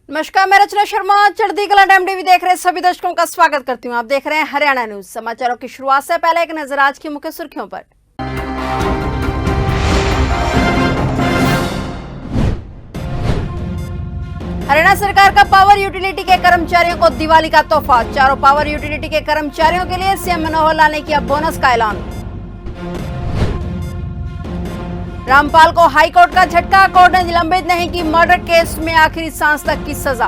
नमस्कार, मैं रचना शर्मा चढ़ती कला टाइम टीवी देख रहे सभी दर्शकों का स्वागत करती हूं। आप देख रहे हैं हरियाणा न्यूज। समाचारों की शुरुआत से पहले एक नजर आज की मुख्य सुर्खियों पर। हरियाणा सरकार का पावर यूटिलिटी के कर्मचारियों को दिवाली का तोहफा। चारों पावर यूटिलिटी के कर्मचारियों के लिए सीएम मनोहर लाल ने किया बोनस का ऐलान। रामपाल को हाईकोर्ट का झटका। कोर्ट ने निलंबित नहीं की मर्डर केस में आखिरी सांस तक की सजा।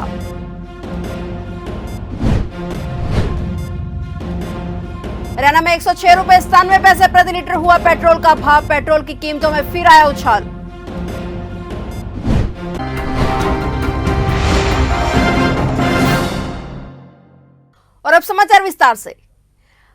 हरियाणा में 106 रुपए 97 पैसे प्रति लीटर हुआ पेट्रोल का भाव। पेट्रोल की कीमतों में फिर आया उछाल। और अब समाचार विस्तार से।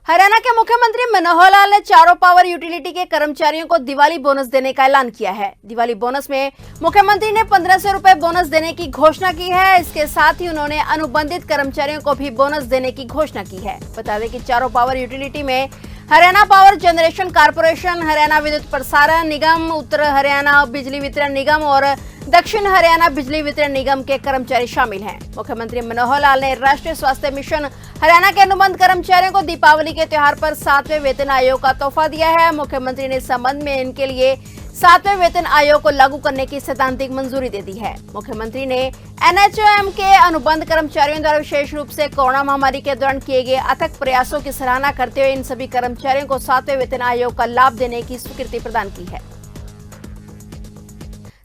हरियाणा के मुख्यमंत्री मनोहर लाल ने चारों पावर यूटिलिटी के कर्मचारियों को दिवाली बोनस देने का ऐलान किया है। दिवाली बोनस में मुख्यमंत्री ने 1500 रुपए बोनस देने की घोषणा की है। इसके साथ ही उन्होंने अनुबंधित कर्मचारियों को भी बोनस देने की घोषणा की है। बता दें कि चारों पावर यूटिलिटी में Haryana power generation corporation, Haryana विद्युत प्रसारण निगम, उत्तर हरियाणा बिजली वितरण निगम और दक्षिण हरियाणा बिजली वितरण निगम के कर्मचारी शामिल हैं। मुख्यमंत्री मनोहर लाल ने राष्ट्रीय स्वास्थ्य मिशन हरियाणा के अनुबंध कर्मचारियों को दीपावली के त्योहार पर 7वें वेतन आयोग का तोहफा दिया है। मुख्यमंत्री ने इस संबंध में इनके लिए 7वें वेतन आयोग को लागू करने की सैद्धांतिक मंजूरी दे दी है। मुख्यमंत्री ने एनएचएम के अनुबंध कर्मचारियों द्वारा विशेष रूप से कोरोना महामारी के दौरान किए गए अथक प्रयासों की सराहना करते हुए इन सभी कर्मचारियों को 7वें वेतन आयोग का लाभ देने की स्वीकृति प्रदान की है।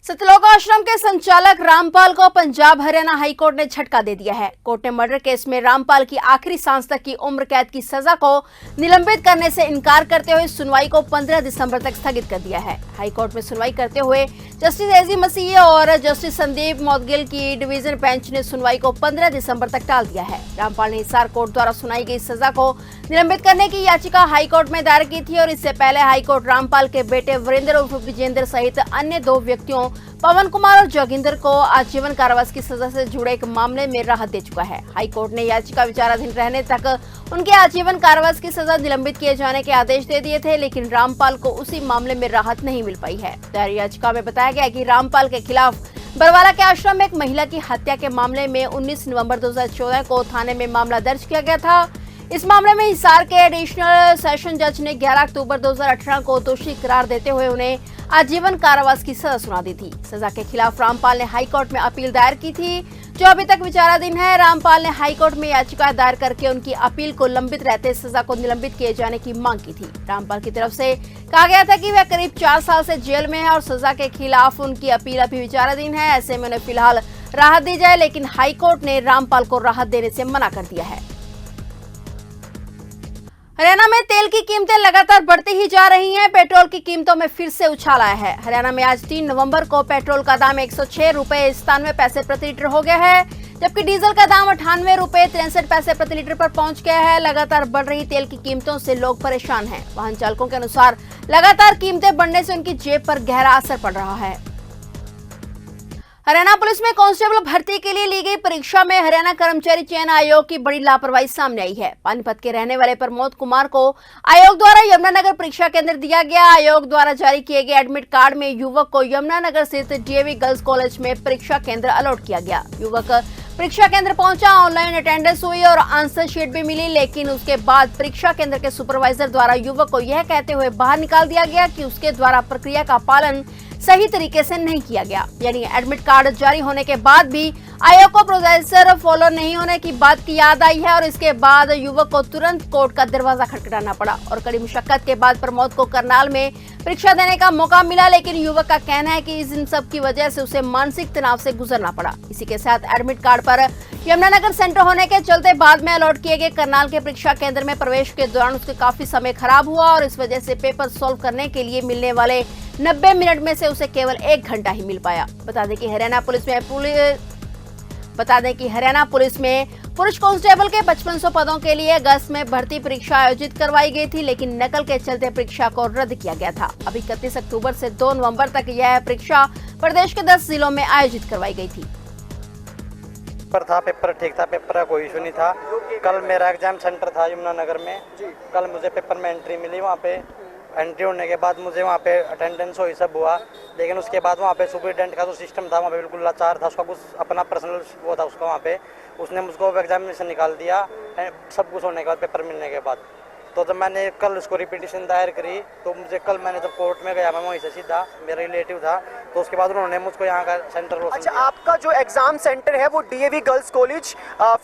सतलोक आश्रम के संचालक रामपाल को पंजाब हरियाणा हाईकोर्ट ने झटका दे दिया है। कोर्ट ने मर्डर केस में रामपाल की आखिरी सांस तक की उम्र कैद की सजा को निलंबित करने से इनकार करते हुए सुनवाई को 15 दिसंबर तक स्थगित कर दिया है। हाईकोर्ट में सुनवाई करते हुए जस्टिस एजी मसीह और जस्टिस संदीप मौदगिल की डिवीजन बेंच ने सुनवाई को 15 दिसंबर तक टाल दिया है। रामपाल ने हिसार कोर्ट द्वारा सुनाई गई सजा को निलंबित करने की याचिका हाईकोर्ट में दायर की थी और इससे पहले हाईकोर्ट रामपाल के बेटे वीरेंद्र उर्फ विजेंद्र सहित अन्य 2 व्यक्तियों पवन कुमार और जोगिंदर को आजीवन कारावास की सजा से जुड़े एक मामले में राहत दे चुका है। हाईकोर्ट ने याचिका विचाराधीन रहने तक उनके आजीवन कारावास की सजा निलंबित किए जाने के आदेश दे दिए थे, लेकिन रामपाल को उसी मामले में राहत नहीं मिल पाई है। दायर याचिका में बताया गया कि रामपाल के खिलाफ बरवाला के आश्रम में एक महिला की हत्या के मामले में 19 नवंबर 2014 को थाने में मामला दर्ज किया गया था। इस मामले में हिसार के एडिशनल सेशन जज ने 11 अक्टूबर 2018 को दोषी करार देते हुए उन्हें आजीवन कारावास की सजा सुना दी थी। सजा के खिलाफ रामपाल ने हाईकोर्ट में अपील दायर की थी, जो अभी तक विचाराधीन है। रामपाल ने हाईकोर्ट में याचिका दायर करके उनकी अपील को लंबित रहते सजा को निलंबित किए जाने की मांग की थी। रामपाल की तरफ से कहा गया था कि वह करीब 4 साल से जेल में है और सजा के खिलाफ उनकी अपील अभी विचाराधीन है। ऐसे में उन्हें फिलहाल राहत दी जाए, लेकिन हाईकोर्ट ने रामपाल को राहत देने से मना कर दिया है। हरियाणा में तेल की कीमतें लगातार बढ़ती ही जा रही हैं। पेट्रोल की कीमतों में फिर से उछाल आया है। हरियाणा में आज 3 नवंबर को पेट्रोल का दाम 106 रुपए 97 पैसे प्रति लीटर हो गया है, जबकि डीजल का दाम 98 रुपए 63 पैसे प्रति लीटर पर पहुंच गया है। लगातार बढ़ रही तेल की कीमतों से लोग परेशान हैं। वाहन चालकों के अनुसार लगातार कीमतें बढ़ने से उनकी जेब पर गहरा असर पड़ रहा है। हरियाणा पुलिस में कांस्टेबल भर्ती के लिए ली गई परीक्षा में हरियाणा कर्मचारी चयन आयोग की बड़ी लापरवाही सामने आई है। पानीपत के रहने वाले प्रमोद कुमार को आयोग द्वारा यमुनानगर परीक्षा केंद्र दिया गया। आयोग द्वारा जारी किए गए एडमिट कार्ड में युवक को यमुनानगर स्थित डीएवी गर्ल्स कॉलेज में परीक्षा केंद्र अलॉट किया गया। युवक परीक्षा केंद्र पहुंचा, ऑनलाइन अटेंडेंस हुई और आंसर शीट भी मिली, लेकिन उसके बाद परीक्षा केंद्र के सुपरवाइजर द्वारा युवक को यह कहते हुए बाहर निकाल दिया गया कि उसके द्वारा प्रक्रिया का पालन सही तरीके से नहीं किया गया। यानी एडमिट कार्ड जारी होने के बाद भी आयोग को प्रोसेसर फॉलो नहीं होने की बात की याद आई है और इसके बाद युवक को तुरंत कोर्ट का दरवाजा खटखटाना पड़ा और कड़ी मुशक्कत के बाद प्रमोद को करनाल में परीक्षा देने का मौका मिला, लेकिन युवक का कहना है कि इन सब की वजह से उसे मानसिक तनाव से गुजरना पड़ा। इसी के साथ एडमिट कार्ड पर यमुनानगर सेंटर होने के चलते बाद में अलॉट किए गए करनाल के परीक्षा केंद्र में प्रवेश के दौरान उसके काफी समय खराब हुआ और इस वजह से पेपर सॉल्व करने के लिए मिलने वाले 90 मिनट में से उसे केवल 1 घंटा ही मिल पाया। बता दें कि हरियाणा पुलिस में पुरुष कांस्टेबल के 5500 पदों के लिए अगस्त में भर्ती परीक्षा आयोजित करवाई गई थी, लेकिन नकल के चलते परीक्षा को रद्द किया गया था। अभी 31 अक्टूबर से 2 नवंबर तक यह परीक्षा प्रदेश के 10 जिलों में आयोजित करवाई गई थी। पेपर ठीक था, पेपर का कोई इशू नहीं था। कल मेरा एग्जाम सेंटर था यमुनानगर में। कल मुझे पेपर में एंट्री मिली, वहाँ पे एंट्री होने के बाद मुझे वहाँ पे अटेंडेंस हुई, सब हुआ, लेकिन उसके बाद वहाँ पे सुपरिटेंडेंट का जो सिस्टम था वहाँ पे बिल्कुल लाचार था। उसका कुछ अपना पर्सनल वो था उसका वहाँ पे, उसने मुझको एग्जामिनेशन निकाल दिया सब कुछ होने के बाद, पेपर मिलने के बाद। तो जब मैंने कल उसको रिपीटिशन दायर करी तो मुझे कल मैंने जब कोर्ट में गया, मैं वहीं से सीधा, मेरा रिलेटिव था, तो उसके बाद उन्होंने मुझको यहाँ का सेंटर रोशन अच्छा, किया। आपका जो एग्जाम सेंटर है वो DAV girls college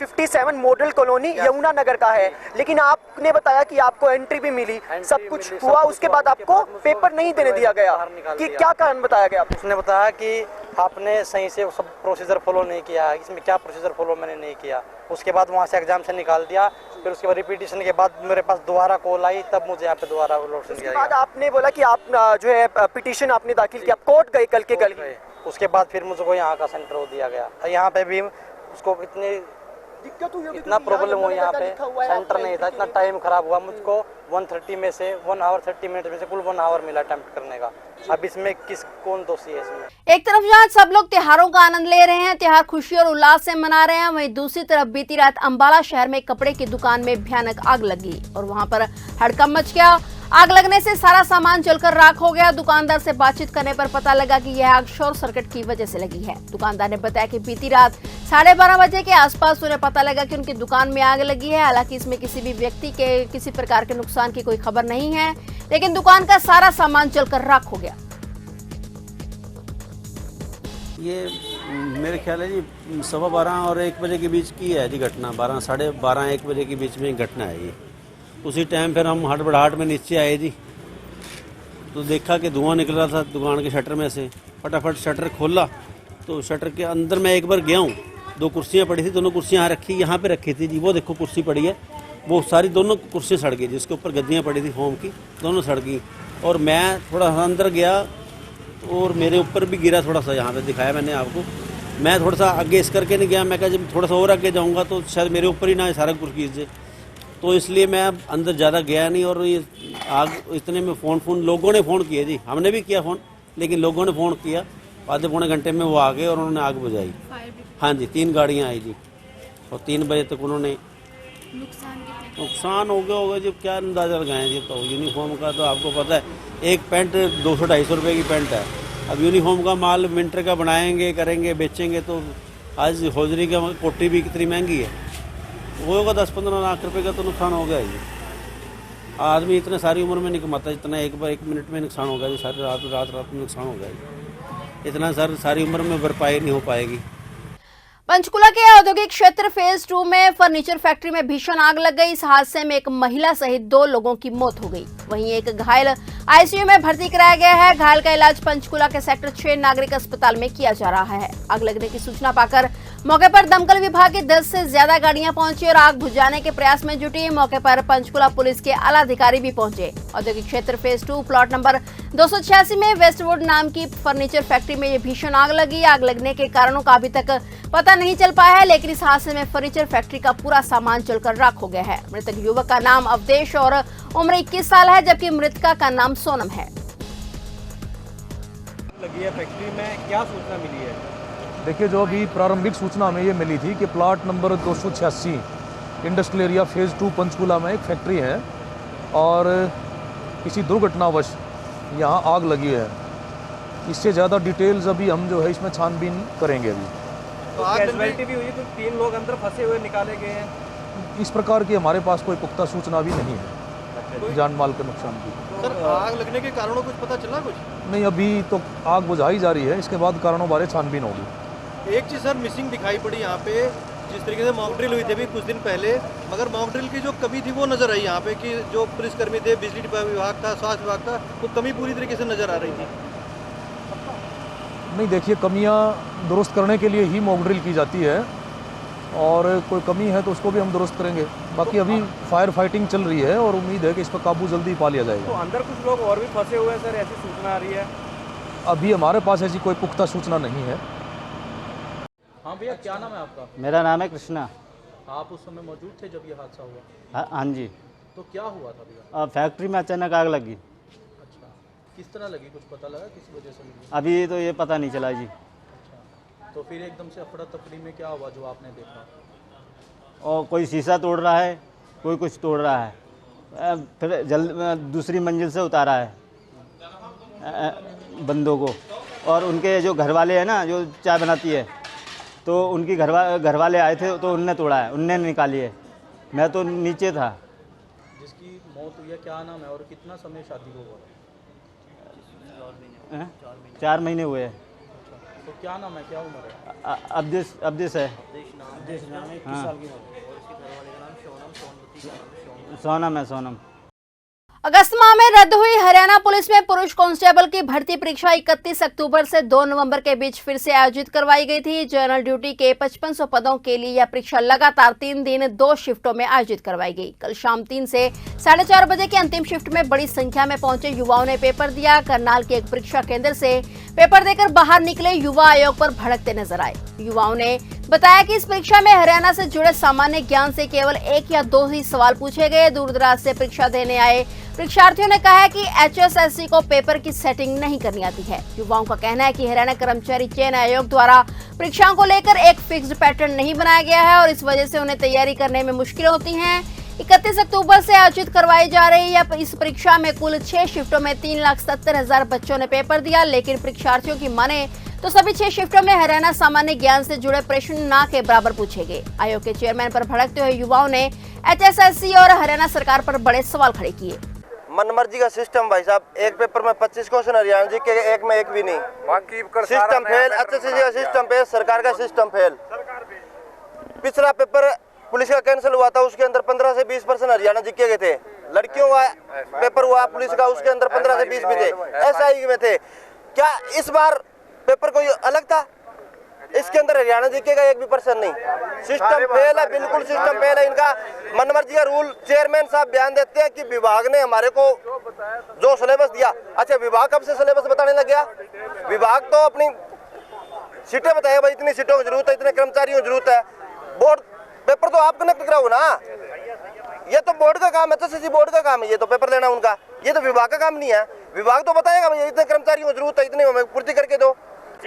57 model colony Yamuna Nagar का है, लेकिन आपने बताया कि आपको एंट्री भी मिली, सब कुछ मिली, हुआ, सब कुछ उसके हुआ, बाद उसके आपको बाद मुझको पेपर नहीं देने दिया गया बाहर निकाल कि दिया। क्या कारण बताया गया आपको? उसने बताया कि आपने सही से सब प्रोसीजर फॉलो नहीं किया, इसमें क्या प्रोसीजर फॉलो मैंने नहीं किया। उसके बाद वहाँ से एग्जाम से निकाल दिया, फिर उसके बाद रिपीटिशन के बाद मेरे पास दोबारा कॉल आई, तब मुझे यहाँ पे दोबारा रोशन उसके किया बाद गया। आपने बोला कि आप जो है पिटीशन आपने दाखिल किया, कोर्ट गए कल के कल। उसके बाद फिर मुझको यहाँ का सेंटर हो दिया गया। यहाँ पे भी उसको दिक्कत हुई होगी इतना क्योंकि प्रॉब्लम हुआ, यहाँ यमुना नगर पे का लिखा हुआ है, सेंटर आपका नहीं था, entry इतना के लिए। टाइम खराब हुआ मुझको। 1:30 में से 1 आवर 30 मिनट में से कुल 1 आवर मिला अटेम्प्ट करने का। अब इसमें कौन दोषी है इसमें? एक तरफ जहां सब लोग त्योहारों का आनंद ले रहे हैं, त्योहार खुशी और उल्लास से मना रहे हैं, वहीं दूसरी तरफ बीती रात अंबाला शहर में कपड़े की दुकान में भयानक आग लगी और वहां पर हड़कंप मच गया। आग लगने से सारा सामान जलकर राख हो गया। दुकानदार से बातचीत करने पर पता लगा कि यह आग शॉर्ट सर्किट की वजह से लगी है। दुकानदार ने बताया कि बीती रात 12:30 बजे के आसपास उन्हें पता लगा कि उनकी दुकान में आग लगी है। हालांकि इसमें किसी भी व्यक्ति के किसी प्रकार के नुकसान की कोई खबर नहीं है, लेकिन दुकान का सारा सामान जलकर राख हो गया। ये मेरे ख्याल है जी 12:15 और 1 बजे के बीच की है जी घटना। 12, 12:30, 1 बजे के बीच में घटना है ये। उसी टाइम फिर हम हड़बड़ाहट में नीचे आए जी, तो देखा कि धुआं निकल रहा था दुकान के शटर में से। फटाफट शटर खोला तो शटर के अंदर मैं एक बार गया हूँ, 2 कुर्सियाँ पड़ी थी, दोनों कुर्सियाँ यहाँ पे रखी थी जी। वो देखो कुर्सी पड़ी है, वो सारी दोनों कुर्सियाँ सड़ गई, जिसके ऊपर गद्दियाँ पड़ी थी होम की, दोनों सड़ गई। और मैं थोड़ा सा अंदर गया और मेरे ऊपर भी गिरा थोड़ा सा, यहाँ पे दिखाया मैंने आपको। मैं थोड़ा सा आगे इस करके नहीं गया, मैं कहा जब थोड़ा सा और आगे जाऊँगा तो शायद मेरे ऊपर ही ना सारा कुछ गिर जाए, तो इसलिए मैं अब अंदर ज़्यादा गया नहीं। और ये आग इतने में फ़ोन लोगों ने फ़ोन किया जी, हमने भी किया फ़ोन, लेकिन लोगों ने फ़ोन किया, आधे पौने घंटे में वो आ गए और उन्होंने आग बुझाई। हाँ जी, 3 गाड़ियाँ आई जी, और 3 बजे तक उन्होंने नुकसान हो गया होगा जी, क्या अंदाज़ा लगाएं जी। तो यूनिफॉर्म का तो आपको पता है, एक पैंट 200-250 रुपये की पैंट है। अब यूनिफॉर्म का माल विंटर का बनाएंगे, करेंगे, बेचेंगे, तो आज हौजरी का कोटी भी कितनी महंगी है, होगा 10-15 लाख रुपए का तो नुकसान हो गया जी। आदमी इतने सारी उम्र में नहीं कमाता जितना एक मिनट में नुकसान होगा जी। सारी रात में नुकसान होगा जी, इतना सारी उम्र में भरपाई नहीं हो पाएगी। पंचकुला के औद्योगिक क्षेत्र फेज 2 में फर्नीचर फैक्ट्री में भीषण आग लग गई। इस हादसे में एक महिला सहित 2 लोगों की मौत हो गई, वहीं एक घायल आईसीयू में भर्ती कराया गया है। घायल का इलाज पंचकुला के सेक्टर 6 नागरिक अस्पताल में किया जा रहा है। आग लगने की सूचना पाकर मौके पर दमकल विभाग की 10 से ज्यादा गाड़ियां पहुंची और आग बुझाने के प्रयास में जुटी। मौके पर पंचकुला पुलिस के आला अधिकारी भी पहुंचे। औद्योगिक क्षेत्र फेज 2 प्लॉट नंबर 286 में वेस्टवुड नाम की फर्नीचर फैक्ट्री में ये भीषण आग लगी। आग लगने के कारणों का अभी तक पता नहीं चल पाया है, लेकिन इस हादसे में फर्नीचर फैक्ट्री का पूरा सामान जलकर राख हो गया है। मृतक युवक का नाम अवधेश और उम्र 21 साल है, जबकि मृतका का नाम सोनम है। लगी है फैक्ट्री में, क्या सूचना मिली है? देखिए, जो अभी प्रारंभिक सूचना हमें ये मिली थी कि plot number 286 industrial area phase 2 Panchkula में एक फैक्ट्री है और किसी दुर्घटनावश यहाँ आग लगी है। इससे ज़्यादा डिटेल्स अभी हम जो है इसमें छानबीन करेंगे। अभी तो कैजुअलिटी भी हुई, तो 3 लोग अंदर फंसे हुए निकाले गए हैं। इस प्रकार की हमारे पास कोई पुख्ता सूचना भी नहीं है जान माल के नुकसान की। सर, आग लगने के कारणों कुछ पता चला? कुछ नहीं, अभी तो आग बुझाई जा रही है, इसके बाद कारणों बारे छानबीन होगी। एक चीज़ सर मिसिंग दिखाई पड़ी यहाँ पे, जिस तरीके से मॉक ड्रिल हुई थी अभी कुछ दिन पहले, मगर मॉक ड्रिल की जो कमी थी वो नज़र आई यहाँ पे कि जो पुलिसकर्मी थे, बिजली विभाग था, स्वास्थ्य विभाग था, वो कमी पूरी तरीके से नज़र आ रही थी। नहीं, देखिए, कमियां दुरुस्त करने के लिए ही मॉक ड्रिल की जाती है और कोई कमी है तो उसको भी हम दुरुस्त करेंगे। बाकी अभी फायर फाइटिंग चल रही है और उम्मीद है कि इस पर काबू जल्दी पा लिया तो जाएगा। अंदर कुछ लोग और भी फंसे हुए हैं सर, ऐसी सूचना आ रही है? अभी हमारे पास ऐसी कोई पुख्ता सूचना नहीं है। हाँ भैया, क्या नाम है आपका? मेरा नाम है कृष्णा। आप उस समय मौजूद थे जब ये हादसा हुआ? हाँ जी। तो क्या हुआ था भैया? फैक्ट्री में अचानक आग लगी। अच्छा, किस तरह लगी, कुछ पता लगा किस वजह से लगी? अभी तो ये पता नहीं चला जी। अच्छा, तो फिर एकदम से अफरा तफरी में क्या हुआ जो आपने देखा? और कोई शीशा तोड़ रहा है, कोई कुछ तोड़ रहा है। फिर दूसरी मंजिल से उतारा है बंदों को। और उनके जो घरवाले हैं ना, जो चाय बनाती है, तो उनकी घरवाले आए थे तो उनने तोड़ा है, उनने निकाली है। मैं तो नीचे था। जिसकी मौत हुई है क्या नाम है और कितना समय शादी को हुआ? 4 महीने हुए हैं। तो क्या नाम है, क्या उम्र है? अब्दिस है। हाँ। सोनम है, सोनम। अगस्त माह में रद्द हुई हरियाणा पुलिस में पुरुष कांस्टेबल की भर्ती परीक्षा 31 अक्टूबर से 2 नवंबर के बीच फिर से आयोजित करवाई गई थी। जनरल ड्यूटी के 5500 पदों के लिए यह परीक्षा लगातार 3 दिन 2 शिफ्टों में आयोजित करवाई गई। कल शाम 3 से 4:30 बजे की अंतिम शिफ्ट में बड़ी संख्या में पहुंचे युवाओं ने पेपर दिया। करनाल के एक परीक्षा केंद्र से पेपर देकर बाहर निकले युवा आयोग पर भड़कते नजर आए। युवाओं ने बताया कि इस परीक्षा में हरियाणा से जुड़े सामान्य ज्ञान से केवल 1 या 2 ही सवाल पूछे गए। दूर दराज से परीक्षा देने आए परीक्षार्थियों ने कहा है कि HSSC को पेपर की सेटिंग नहीं करनी आती है। युवाओं का कहना है कि हरियाणा कर्मचारी चयन आयोग द्वारा परीक्षाओं को लेकर एक फिक्स्ड पैटर्न नहीं बनाया गया है और इस वजह से उन्हें तैयारी करने में मुश्किलें होती हैं। 31 अक्टूबर से आयोजित करवाई जा रही है इस परीक्षा में कुल 6 शिफ्टों में 3,70,000 बच्चों ने पेपर दिया, लेकिन परीक्षार्थियों की माने तो सभी 6 शिफ्टों में हरियाणा सामान्य ज्ञान से जुड़े प्रश्न ना के बराबर पूछे गए। आयोग के चेयरमैन पर भड़कते हुए युवाओं ने HSSC और हरियाणा सरकार पर बड़े सवाल खड़े किए। मनमर्जी का सिस्टम भाई साहब, एक पेपर में 25 क्वेश्चन हरियाणा जी के, एक में एक भी नहीं। सिस्टम फेल, HSSC का सिस्टम फेल, सरकार का सिस्टम फेल। पिछला पेपर पुलिस का कैंसिल हुआ था, उसके अंदर 15 से 20% हरियाणा जीके के थे। लड़कियों का पेपर हुआ पुलिस का, उसके अंदर 15 से 20 भी थे, SI में थे। क्या इस बार पेपर कोई अलग था? इसके अंदर हरियाणा जीके का 1% नहीं। सिस्टम फेल है, बिल्कुल सिस्टम फेल है इनका। मनमर्जी का रूल। चेयरमैन साहब बयान देते हैं कि विभाग ने हमारे को जो सिलेबस दिया। अच्छा, विभाग कब से सिलेबस बताने लग गया? विभाग तो अपनी सीटें बताएगा भाई, इतनी सीटों की जरूरत है, इतने कर्मचारियों की जरूरत है। बोर्ड पेपर तो आप कनेक्ट कराओ ना, ये तो बोर्ड का काम है, HSSC बोर्ड का काम है ये तो पेपर लेना उनका, ये तो विभाग का काम नहीं है। विभाग तो बताएगा भाई इतने कर्मचारियों की जरूरत है, इतने हमें पूर्ति करके दो।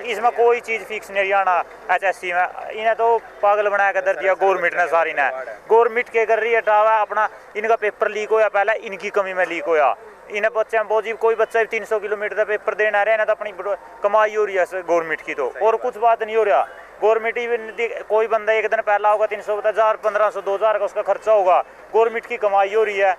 इसमें कोई चीज़ फिक्स नहीं हरियाणा HSC में। इन्हें तो पागल बना कर दर दिया गवर्नमेंट ने सारी ने। गवर्नमेंट के कर रही है टावा अपना, इनका पेपर लीक होया पहले, इनकी कमी में लीक होया। इन्हें बच्चे बहुत जी, कोई बच्चा 300 किलोमीटर का पेपर देना रहे ना, तो अपनी कमाई हो रही है गवर्नमेंट की, तो और कुछ बात नहीं हो रहा। गवर्नमेंट कोई बंदा एक दिन पहला होगा 300, 1500, 2000 का उसका खर्चा होगा, गवर्नमेंट की कमाई हो रही है।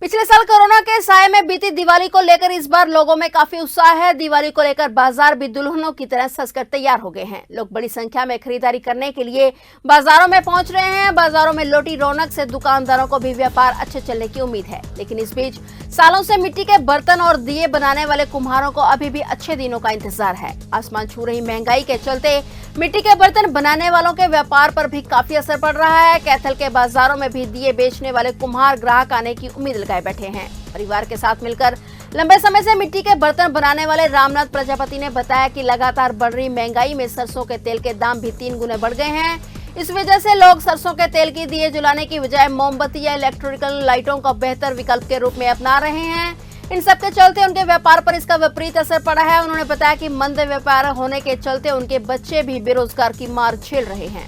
पिछले साल कोरोना के साए में बीती दिवाली को लेकर इस बार लोगों में काफी उत्साह है। दिवाली को लेकर बाजार भी दुल्हनों की तरह सजकर तैयार हो गए हैं। लोग बड़ी संख्या में खरीदारी करने के लिए बाजारों में पहुंच रहे हैं। बाजारों में लौटी रौनक से दुकानदारों को भी व्यापार अच्छे चलने की उम्मीद है, लेकिन इस बीच सालों से मिट्टी के बर्तन और दिए बनाने वाले कुम्हारों को अभी भी अच्छे दिनों का इंतजार है। आसमान छू रही महंगाई के चलते मिट्टी के बर्तन बनाने वालों के व्यापार पर भी काफी असर पड़ रहा है। कैथल के बाजारों में भी दिए बेचने वाले कुम्हार ग्राहक आने की उम्मीद लगाए बैठे हैं। परिवार के साथ मिलकर लंबे समय से मिट्टी के बर्तन बनाने वाले रामनाथ प्रजापति ने बताया कि लगातार बढ़ रही महंगाई में सरसों के तेल के दाम भी 3 गुने बढ़ गए हैं। इस वजह से लोग सरसों के तेल की दिए जलाने की बजाय मोमबत्ती या इलेक्ट्रिकल लाइटों का बेहतर विकल्प के रूप में अपना रहे हैं। इन सब के चलते उनके व्यापार पर इसका विपरीत असर पड़ा है। उन्होंने बताया कि मंद व्यापार होने के चलते उनके बच्चे भी बेरोजगार की मार झेल रहे हैं।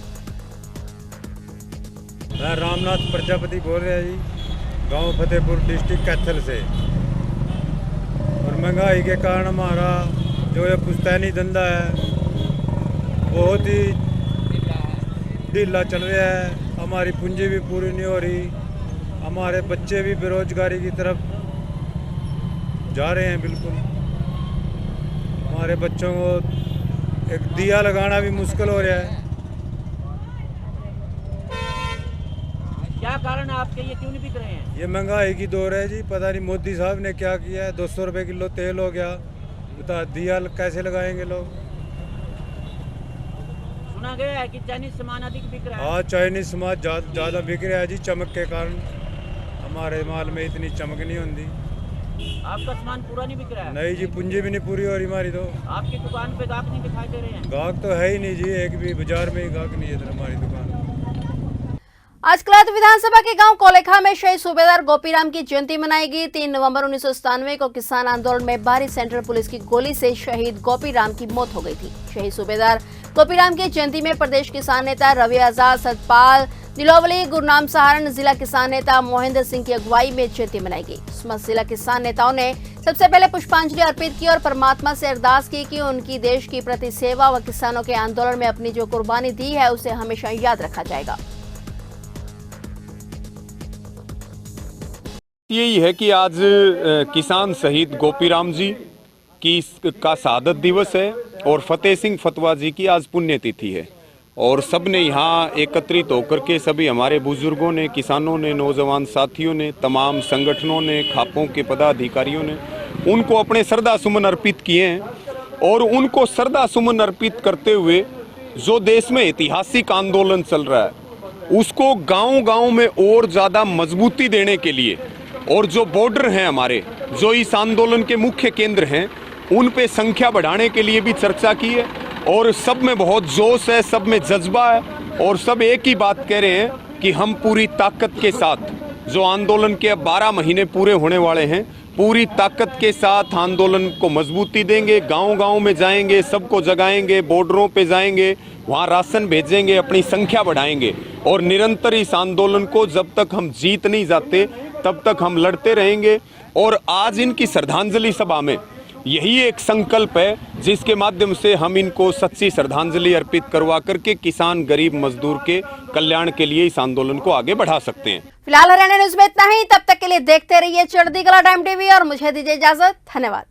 मैं रामनाथ प्रजापति बोल रहा जी, गांव फतेहपुर डिस्ट्रिक्ट कैथल से। और महंगाई के कारण हमारा जो ये पुश्तैनी धंधा है बहुत ही ढीला चल रहा है। हमारी पूंजी भी पूरी नहीं हो रही, हमारे बच्चे भी बेरोजगारी की तरफ जा रहे हैं। बिल्कुल हमारे बच्चों को एक दिया लगाना भी मुश्किल हो रहा है। क्या कारण है आपके, ये क्यों नहीं बिक रहे हैं? ये महंगाई की दौर है जी, पता नहीं मोदी साहब ने क्या किया है। 200 रुपये किलो तेल हो गया, बता दिया कैसे लगाएंगे लोग। सुना गया है कि चाइनीज सामान अधिक बिक रहा है। हाँ, चाइनीज सामान ज़्यादा बिक रहा है जी, चमक के कारण। हमारे माल में इतनी चमक नहीं होती। आपका सामान पूरा नहीं बिक रहा है? नहीं जी, पूंजी भी नहीं पूरी हो रही हमारी। तो आपकी दुकान पे गाहक नहीं दिखाई दे रहे हैं? गाहक तो है ही नहीं जी, एक भी बाजार में ही गाहक नहीं है इधर हमारी दुकान। आज क्लैत विधानसभा के गांव कोलेखा में शहीद सूबेदार गोपीराम की जयंती मनाई गई। 3 नवंबर 1997 को किसान आंदोलन में बारी सेंट्रल पुलिस की गोली से शहीद गोपीराम की मौत हो गई थी। शहीद सूबेदार गोपीराम की जयंती में प्रदेश किसान नेता रवि आजाद, सतपाल नीलोवली गुरनाम सहारण जिला किसान नेता मोहिंदर सिंह की अगुवाई में जयंती मनाई गई। समस्त जिला किसान नेताओं ने सबसे पहले पुष्पांजलि अर्पित की और परमात्मा से अरदास की कि उनकी देश की प्रति सेवा व किसानों के आंदोलन में अपनी जो कुर्बानी दी है उसे हमेशा याद रखा जाएगा। यही है कि आज किसान शहीद गोपीराम जी का शहादत दिवस है और फतेह सिंह फतवा जी की आज पुण्यतिथि है और सब ने यहाँ एकत्रित होकर के सभी हमारे बुजुर्गों ने, किसानों ने, नौजवान साथियों ने, तमाम संगठनों ने, खापों के पदाधिकारियों ने उनको अपने श्रद्धा सुमन अर्पित किए हैं और उनको श्रद्धा सुमन अर्पित करते हुए जो देश में ऐतिहासिक आंदोलन चल रहा है उसको गांव-गांव में और ज़्यादा मजबूती देने के लिए और जो बॉर्डर हैं हमारे, जो इस आंदोलन के मुख्य केंद्र हैं, उन पे संख्या बढ़ाने के लिए भी चर्चा की है और सब में बहुत जोश है, सब में जज्बा है और सब एक ही बात कह रहे हैं कि हम पूरी ताकत के साथ जो आंदोलन के अब 12 महीने पूरे होने वाले हैं, पूरी ताकत के साथ आंदोलन को मजबूती देंगे, गांव-गांव में जाएंगे, सबको जगाएंगे, बॉर्डरों पे जाएंगे, वहाँ राशन भेजेंगे, अपनी संख्या बढ़ाएंगे और निरंतर इस आंदोलन को जब तक हम जीत नहीं जाते तब तक हम लड़ते रहेंगे। और आज इनकी श्रद्धांजलि सभा में यही एक संकल्प है जिसके माध्यम से हम इनको सच्ची श्रद्धांजलि अर्पित करवा करके किसान, गरीब, मजदूर के कल्याण के लिए इस आंदोलन को आगे बढ़ा सकते हैं। फिलहाल हरियाणा न्यूज में इतना ही। तब तक के लिए देखते रहिए चढ़ती कला टाइम टीवी और मुझे दीजिए इजाजत। धन्यवाद।